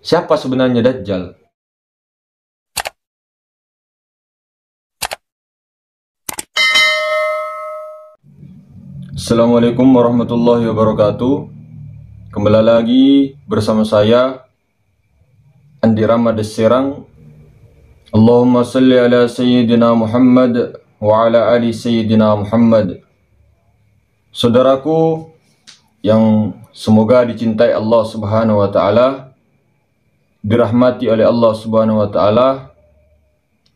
Siapa sebenarnya Dajjal? Assalamualaikum warahmatullahi wabarakatuh. Kembali lagi bersama saya Andi Rahmat Serang. Allahumma salli ala Sayyidina Muhammad wa ala ali Sayyidina Muhammad. Saudaraku yang semoga dicintai Allah Subhanahu wa taala, dirahmati oleh Allah Subhanahu wa taala,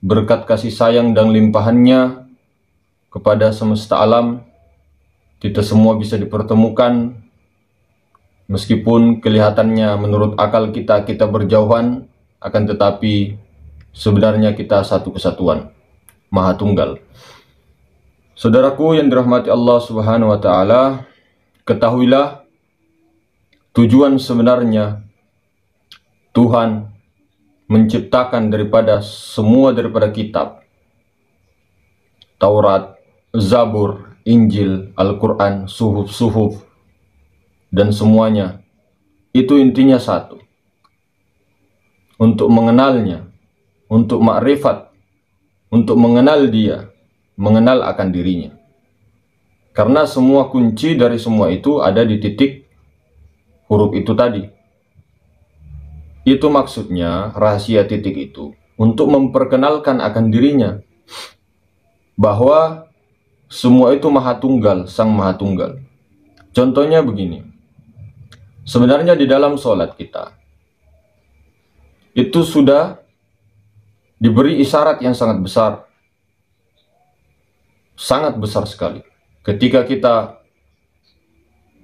berkat kasih sayang dan limpahannya kepada semesta alam, kita semua bisa dipertemukan meskipun kelihatannya menurut akal kita berjauhan, akan tetapi sebenarnya kita satu kesatuan, Maha Tunggal. Saudaraku yang dirahmati Allah Subhanahu wa taala, ketahuilah tujuan sebenarnya Tuhan menciptakan daripada kitab Taurat, Zabur, Injil, Al-Quran, suhuf dan semuanya itu intinya satu, untuk mengenalnya, untuk makrifat, untuk mengenal dia, mengenal akan dirinya. Karena semua kunci dari semua itu ada di titik huruf itu tadi. Itu maksudnya rahasia titik itu untuk memperkenalkan akan dirinya, bahwa semua itu Maha Tunggal, Sang Maha Tunggal. Contohnya begini, sebenarnya di dalam sholat kita itu sudah diberi isyarat yang sangat besar sekali. Ketika kita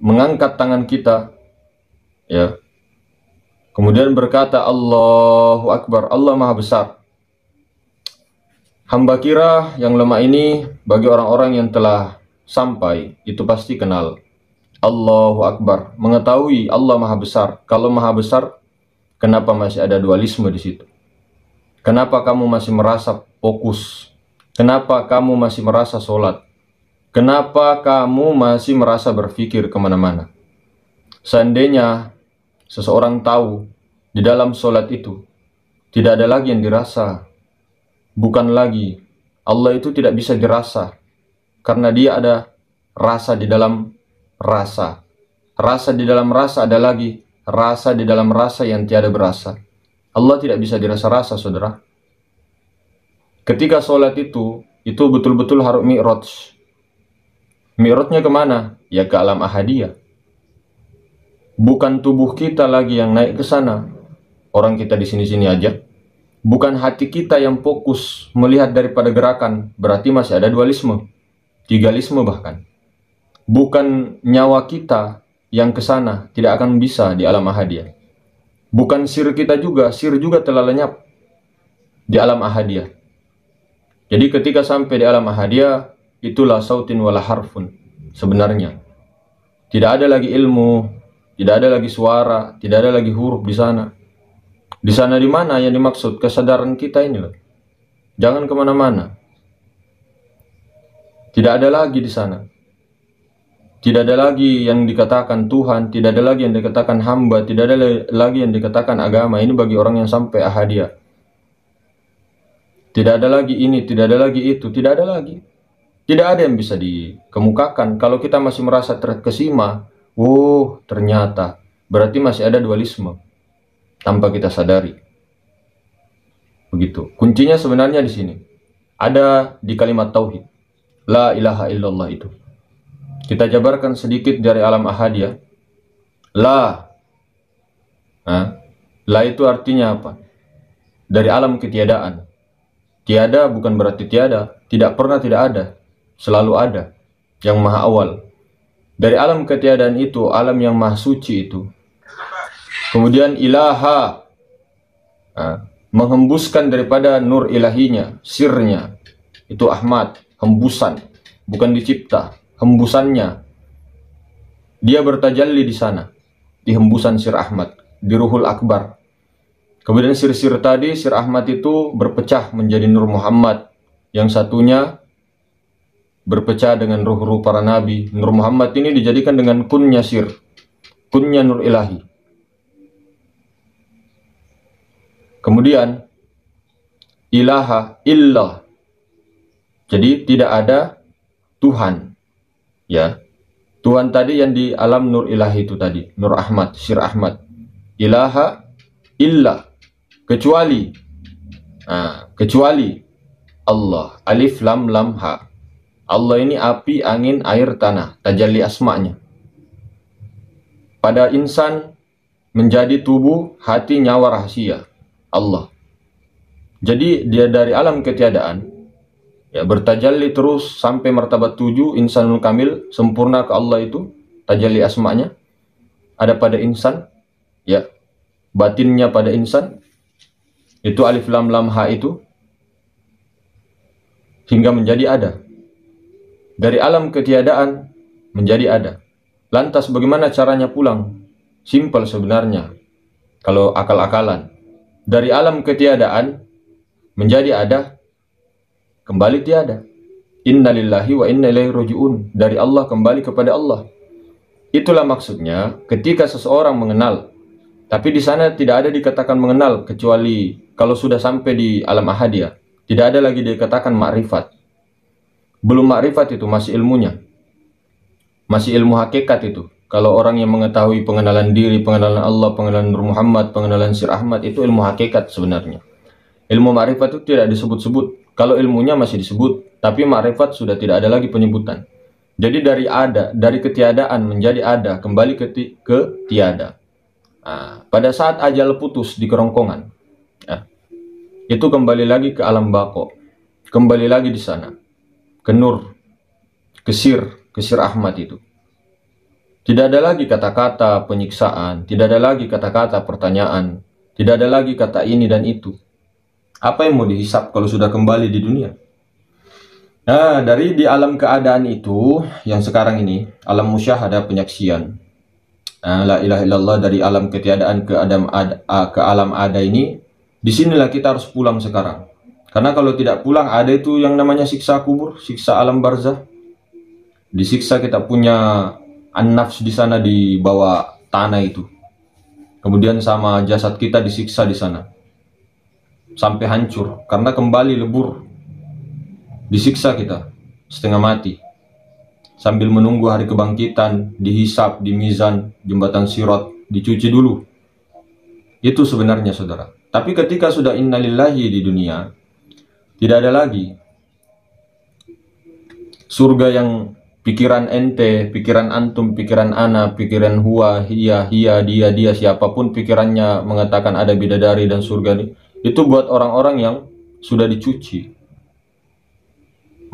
mengangkat tangan kita, ya, kemudian berkata Allahu Akbar, Allah Maha Besar. Hamba kira yang lemah ini bagi orang-orang yang telah sampai itu pasti kenal Allahu Akbar, mengetahui Allah Maha Besar. Kalau Maha Besar, kenapa masih ada dualisme di situ? Kenapa kamu masih merasa fokus? Kenapa kamu masih merasa sholat? Kenapa kamu masih merasa berpikir kemana-mana? Seandainya seseorang tahu di dalam sholat itu tidak ada lagi yang dirasa, bukan lagi Allah itu tidak bisa dirasa, karena dia ada rasa di dalam rasa. Rasa di dalam rasa ada lagi rasa di dalam rasa yang tiada berasa. Allah tidak bisa dirasa-rasa, saudara. Ketika sholat itu betul-betul harus mi'raj. Mi'rajnya kemana? Ya ke alam ahadiyah. Bukan tubuh kita lagi yang naik ke sana. Orang kita di sini-sini aja. Bukan hati kita yang fokus melihat daripada gerakan. Berarti masih ada dualisme, tigalisme bahkan. Bukan nyawa kita yang ke sana, tidak akan bisa di alam ahadiyah. Bukan sir kita juga, sir juga telah lenyap di alam ahadiyah. Jadi ketika sampai di alam ahadiyah, itulah sautin wala harfun. Sebenarnya tidak ada lagi ilmu, tidak ada lagi suara, tidak ada lagi huruf di sana. Di sana di mana yang dimaksud? Kesadaran kita ini loh. Jangan kemana-mana. Tidak ada lagi di sana. Tidak ada lagi yang dikatakan Tuhan, tidak ada lagi yang dikatakan hamba, tidak ada lagi yang dikatakan agama. Ini bagi orang yang sampai ahadiyah. Tidak ada lagi ini, tidak ada lagi itu, tidak ada lagi. Tidak ada yang bisa dikemukakan. Kalau kita masih merasa terkesima, ternyata berarti masih ada dualisme tanpa kita sadari. Begitu. Kuncinya sebenarnya di sini. Ada di kalimat tauhid. La ilaha illallah itu. Kita jabarkan sedikit dari alam ahadiyah. La. La itu artinya apa? Dari alam ketiadaan. Tiada bukan berarti tiada. Tidak pernah tidak ada. Selalu ada. Yang maha awal. Dari alam ketiadaan itu, alam yang maha suci itu. Kemudian ilaha. Menghembuskan daripada nur ilahinya, sirnya. Itu Ahmad. Hembusan. Bukan dicipta. Hembusannya. Dia bertajalli di sana. Di hembusan sir Ahmad. Di Ruhul Akbar. Kemudian sir-sir tadi, sir Ahmad itu berpecah menjadi Nur Muhammad. Yang satunya berpecah dengan ruh-ruh para nabi. Nur Muhammad ini dijadikan dengan kunnya sir. Kunnya Nur Ilahi. Kemudian ilaha illah. Jadi tidak ada Tuhan. Ya. Tuhan tadi yang di alam Nur Ilahi itu tadi, Nur Ahmad, Syir Ahmad. Ilaha illah, kecuali. Nah, kecuali Allah, alif lam lam ha. Allah ini api, angin, air, tanah, tajalli asma'nya. Pada insan menjadi tubuh, hati, nyawa, rahasia. Allah. Jadi dia dari alam ketiadaan, ya, bertajalli terus sampai martabat 7, insanul kamil, sempurna ke Allah itu, tajalli asma'nya ada pada insan, ya, batinnya pada insan, itu alif lam lam ha itu, hingga menjadi ada. Dari alam ketiadaan menjadi ada. Lantas bagaimana caranya pulang? Simpel sebenarnya, kalau akal-akalan. Dari alam ketiadaan menjadi ada, kembali tiada. Innalillahi wa inna ilaihi raji'un. Dari Allah kembali kepada Allah. Itulah maksudnya ketika seseorang mengenal, tapi di sana tidak ada dikatakan mengenal, kecuali kalau sudah sampai di alam ahadiyah, tidak ada lagi dikatakan makrifat. Belum makrifat itu, masih ilmunya, masih ilmu hakikat itu. Kalau orang yang mengetahui pengenalan diri, pengenalan Allah, pengenalan Nur Muhammad, pengenalan Syir Ahmad, itu ilmu hakikat sebenarnya. Ilmu makrifat itu tidak disebut-sebut. Kalau ilmunya masih disebut, tapi makrifat sudah tidak ada lagi penyebutan. Jadi dari ada, dari ketiadaan menjadi ada, kembali ke tiada. Nah, pada saat ajal putus di kerongkongan, ya, itu kembali lagi ke alam bako, kembali lagi di sana, ke Nur, ke Syir Ahmad itu. Tidak ada lagi kata-kata penyiksaan, tidak ada lagi kata-kata pertanyaan, tidak ada lagi kata ini dan itu. Apa yang mau dihisap kalau sudah kembali di dunia? Nah, dari di alam keadaan itu, yang sekarang ini, alam musyahadah, penyaksian. La ilaha illallah, dari alam ketiadaan ke alam ada ini, disinilah kita harus pulang sekarang. Karena kalau tidak pulang, ada itu yang namanya siksa kubur, siksa alam barzah. Disiksa kita punya an-nafs di sana, di bawah tanah itu. Kemudian sama jasad kita disiksa di sana sampai hancur karena kembali lebur. Disiksa kita setengah mati sambil menunggu hari kebangkitan, dihisap di mizan, jembatan Sirat, dicuci dulu. Itu sebenarnya saudara. Tapi ketika sudah innalillahi di dunia, tidak ada lagi surga yang pikiran ente, pikiran antum, pikiran ana, pikiran huwa, hiya, dia, siapapun pikirannya mengatakan ada bidadari dan surga ini. Itu buat orang-orang yang sudah dicuci.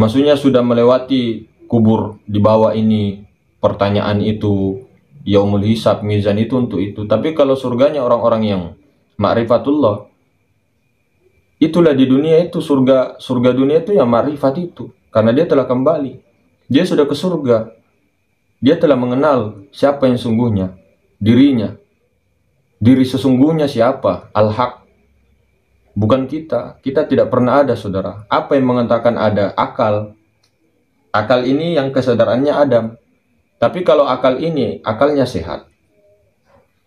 Maksudnya sudah melewati kubur di bawah ini, pertanyaan itu, yaumul hisab, mizan itu untuk itu. Tapi kalau surganya orang-orang yang ma'rifatullah, itulah di dunia itu surga dunia itu yang ma'rifat itu. Karena dia telah kembali. Dia sudah ke surga. Dia telah mengenal siapa yang sungguhnya, dirinya. Diri sesungguhnya siapa? Al-Haq. Bukan kita. Kita tidak pernah ada, saudara. Apa yang mengatakan ada? Akal. Akal ini yang kesadarannya Adam. Tapi kalau akal ini, akalnya sehat.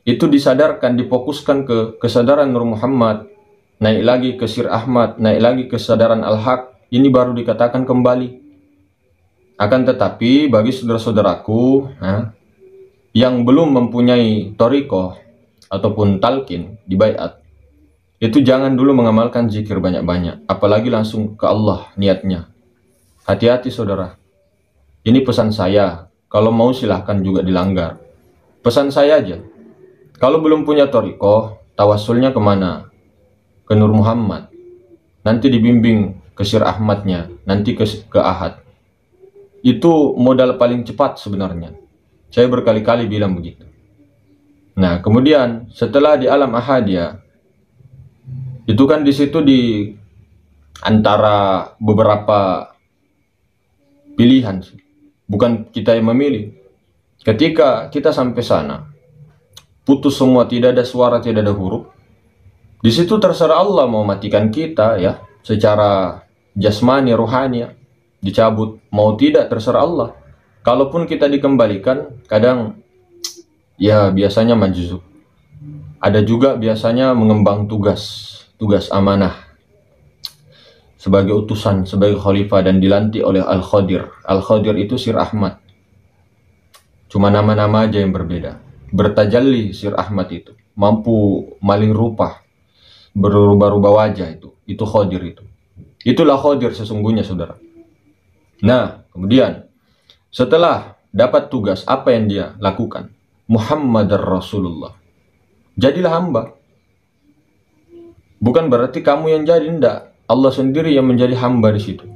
Itu disadarkan, difokuskan ke kesadaran Nur Muhammad. Naik lagi ke Syir Ahmad, naik lagi ke kesadaran Al-Haq. Ini baru dikatakan kembali. Akan tetapi bagi saudara-saudaraku yang belum mempunyai thariqah ataupun talqin di baiat, itu jangan dulu mengamalkan zikir banyak-banyak, apalagi langsung ke Allah niatnya. Hati-hati saudara. Ini pesan saya. Kalau mau silahkan juga dilanggar. Pesan saya aja. Kalau belum punya thariqah, tawassulnya kemana? Ke Nur Muhammad. Nanti dibimbing ke Syir Ahmadnya, nanti ke Ahad. Itu modal paling cepat sebenarnya. Saya berkali-kali bilang begitu. Nah, kemudian setelah di alam ahadiyah, itu kan di situ di antara beberapa pilihan, bukan kita yang memilih. Ketika kita sampai sana, putus semua, tidak ada suara, tidak ada huruf. Di situ terserah Allah mau matikan kita ya, secara jasmani, rohani, dicabut, mau tidak terserah Allah. Kalaupun kita dikembalikan, kadang ya biasanya majzub. Ada juga biasanya mengembang tugas. tugas amanah sebagai utusan, sebagai khalifah, dan dilantik oleh Al-Khadir. Al-Khadir itu Sir Ahmad. Cuma nama-nama aja yang berbeda. Bertajalli Sir Ahmad itu. Mampu maling rupa, berubah-ubah wajah itu. Itu Khadir itu. Itulah Khadir sesungguhnya, saudara. Nah, kemudian setelah dapat tugas, apa yang dia lakukan? Muhammadar Rasulullah. Jadilah hamba. Bukan berarti kamu yang jadi, enggak. Allah sendiri yang menjadi hamba di situ.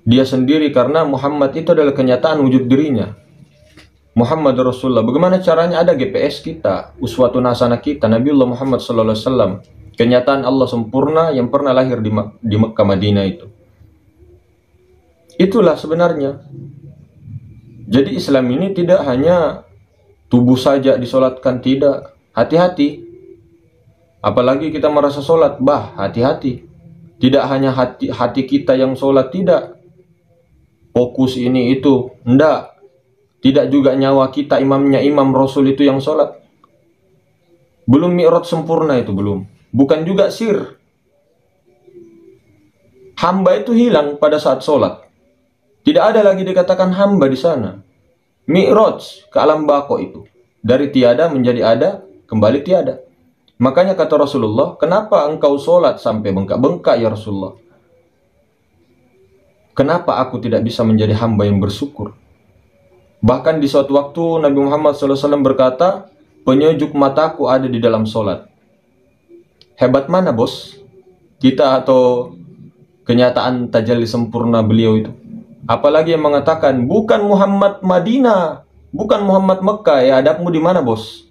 Dia sendiri, karena Muhammad itu adalah kenyataan wujud dirinya. Muhammad Rasulullah. Bagaimana caranya? Ada GPS kita, uswatun hasanah kita, Nabiullah Muhammad SAW. Kenyataan Allah sempurna yang pernah lahir di Mekah Madinah itu. Itulah sebenarnya. Jadi Islam ini tidak hanya tubuh saja disolatkan, tidak. Hati-hati. Apalagi kita merasa solat, hati-hati. Tidak hanya hati kita yang solat, tidak. Fokus ini itu, enggak. Tidak juga nyawa kita, imamnya imam Rasul itu yang solat. Belum mi'raj sempurna itu, belum. Bukan juga sir. Hamba itu hilang pada saat solat. Tidak ada lagi dikatakan hamba di sana. Mi'raj ke alam bako itu. Dari tiada menjadi ada, kembali tiada. Makanya kata Rasulullah, kenapa engkau solat sampai bengkak-bengkak ya Rasulullah? Kenapa aku tidak bisa menjadi hamba yang bersyukur? Bahkan di suatu waktu Nabi Muhammad SAW berkata, penyejuk mataku ada di dalam solat. Hebat mana bos? Kita atau kenyataan tajalli sempurna beliau itu? Apalagi yang mengatakan, bukan Muhammad Madinah, bukan Muhammad Mekah, ya adabmu di mana bos?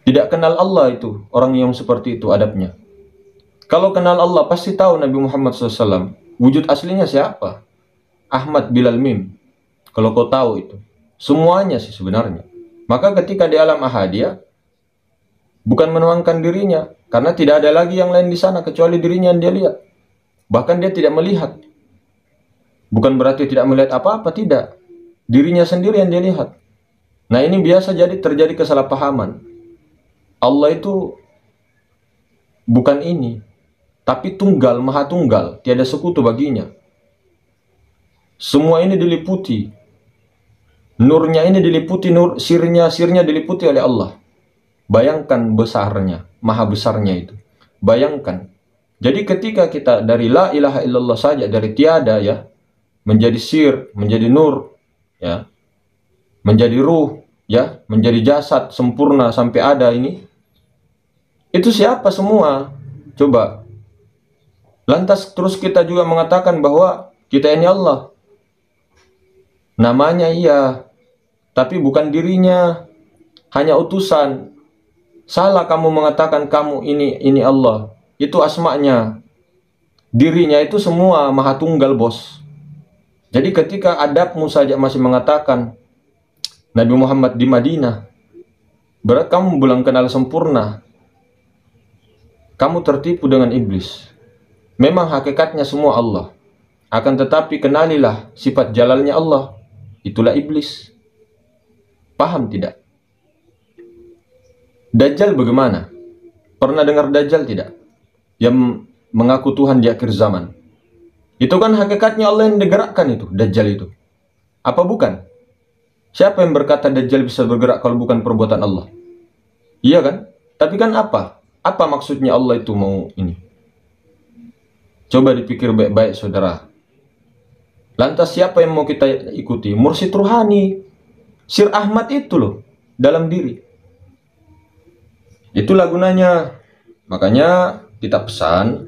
Tidak kenal Allah itu, orang yang seperti itu adabnya. Kalau kenal Allah, pasti tahu Nabi Muhammad SAW. Wujud aslinya siapa? Ahmad Bilal Mim. Kalau kau tahu itu. Semuanya sih sebenarnya. Maka ketika di alam ahadiyah, bukan menuangkan dirinya. Karena tidak ada lagi yang lain di sana, kecuali dirinya yang dia lihat. Bahkan dia tidak melihat. Bukan berarti tidak melihat apa-apa, tidak. Dirinya sendiri yang dia lihat. Nah ini biasa terjadi kesalahpahaman. Allah itu bukan ini, tapi tunggal, maha tunggal, tiada sekutu baginya. Semua ini diliputi, nurnya ini diliputi, sirnya diliputi oleh Allah. Bayangkan besarnya, maha besarnya itu. Bayangkan. Jadi ketika kita dari la ilaha illallah saja, dari tiada ya, menjadi sir, menjadi nur, ya, menjadi ruh, ya, menjadi jasad sempurna sampai ada ini. Itu siapa semua? Coba. Lantas terus kita juga mengatakan bahwa kita ini Allah. Namanya iya, tapi bukan dirinya. Hanya utusan. Salah kamu mengatakan kamu ini Allah. Itu asma'nya. Dirinya itu semua maha tunggal bos. Jadi ketika adabmu saja masih mengatakan Nabi Muhammad di Madinah, berarti kamu belum kenal sempurna. Kamu tertipu dengan iblis. Memang hakikatnya semua Allah. Akan tetapi kenalilah sifat jalalnya Allah. Itulah iblis. Paham tidak? Dajjal bagaimana? Pernah dengar Dajjal tidak? Yang mengaku Tuhan di akhir zaman. Itu kan hakikatnya Allah yang digerakkan itu, Dajjal itu. Apa bukan? Siapa yang berkata Dajjal bisa bergerak kalau bukan perbuatan Allah? Iya kan? Tapi kan apa? Apa maksudnya Allah itu mau ini? Coba dipikir baik-baik saudara. Lantas siapa yang mau kita ikuti? Mursyid Ruhani. Sir Ahmad itu loh. Dalam diri. Itulah gunanya. Makanya kita pesan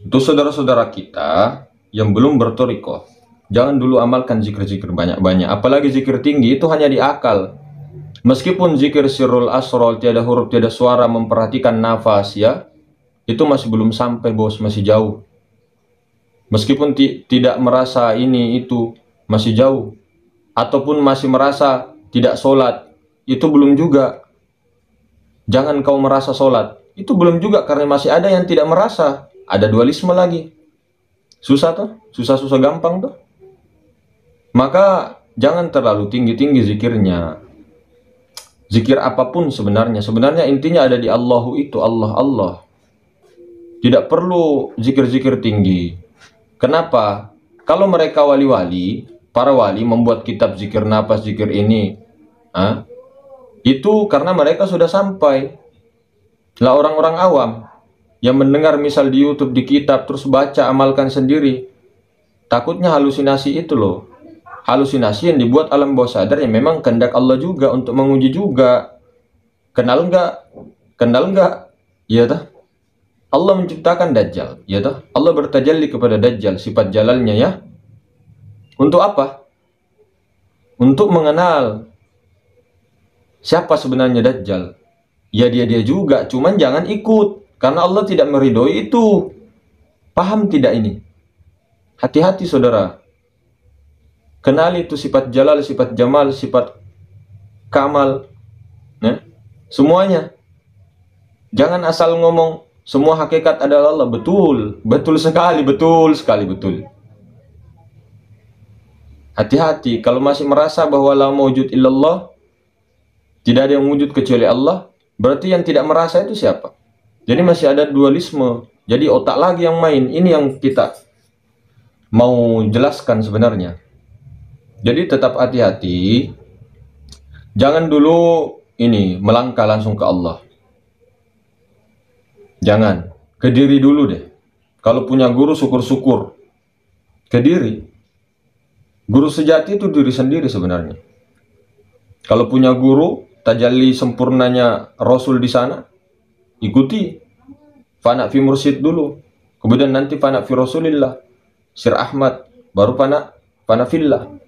untuk saudara-saudara kita yang belum bertorikoh, jangan dulu amalkan zikir-zikir banyak-banyak. Apalagi zikir tinggi itu hanya di akal. Meskipun zikir sirrul asrol, tiada huruf, tiada suara, memperhatikan nafas ya, itu masih belum sampai bos, masih jauh. Meskipun tidak merasa ini itu, masih jauh. Ataupun masih merasa tidak sholat, itu belum juga. Jangan kau merasa sholat, itu belum juga, karena masih ada yang tidak merasa. Ada dualisme lagi. Susah tuh, susah-susah gampang tuh. Maka jangan terlalu tinggi-tinggi zikirnya. Zikir apapun sebenarnya intinya ada di Allahu itu, Allah, Allah. Tidak perlu zikir-zikir tinggi. Kenapa? Kalau mereka wali-wali, para wali membuat kitab zikir nafas, zikir ini, itu karena mereka sudah sampai. Lah orang-orang awam yang mendengar misal di YouTube, di kitab, terus baca, amalkan sendiri, takutnya halusinasi itu loh. Halusinasi yang dibuat alam bawah sadar yang memang kehendak Allah juga untuk menguji juga. Kenal enggak? Kenal enggak? Iya toh? Allah menciptakan Dajjal, ya toh? Allah bertajalli kepada Dajjal, sifat jalalnya ya. Untuk apa? Untuk mengenal siapa sebenarnya Dajjal. Ya dia juga, cuman jangan ikut, karena Allah tidak meridhoi itu. Paham tidak ini? Hati-hati saudara. Kenali itu sifat jalal, sifat jamal, sifat kamal, ya? Semuanya. Jangan asal ngomong semua hakikat adalah Allah. Betul, betul sekali, betul sekali, betul. Hati-hati kalau masih merasa bahwa la mawjud illallah, tidak ada yang wujud kecuali Allah, berarti yang tidak merasa itu siapa? Jadi masih ada dualisme. Jadi otak lagi yang main. Ini yang kita mau jelaskan sebenarnya. Jadi tetap hati-hati. Jangan dulu ini melangkah langsung ke Allah. Jangan. Ke diri dulu deh. Kalau punya guru syukur-syukur. Ke diri. Guru sejati itu diri sendiri sebenarnya. Kalau punya guru, tajalli sempurnanya Rasul di sana, ikuti. Fana fi mursyid dulu. Kemudian nanti fana fi Rasulillah. Sir Ahmad. Baru fana fillah.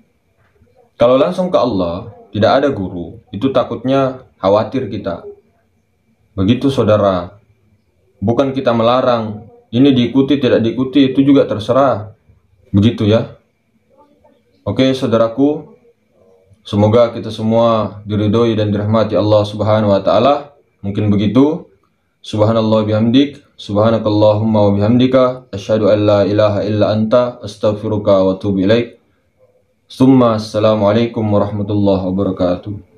Kalau langsung ke Allah, tidak ada guru, itu takutnya khawatir kita. Begitu saudara. Bukan kita melarang, ini diikuti, tidak diikuti, itu juga terserah. Begitu ya. Oke saudaraku, semoga kita semua diridhoi dan dirahmati Allah Subhanahu wa taala. Mungkin begitu. Subhanallah bihamdik, subhanakallahumma wa bihamdika, asyhadu an la ilaha illa anta, astaghfiruka wa atubu ilaik. Assalamualaikum warahmatullahi wabarakatuh.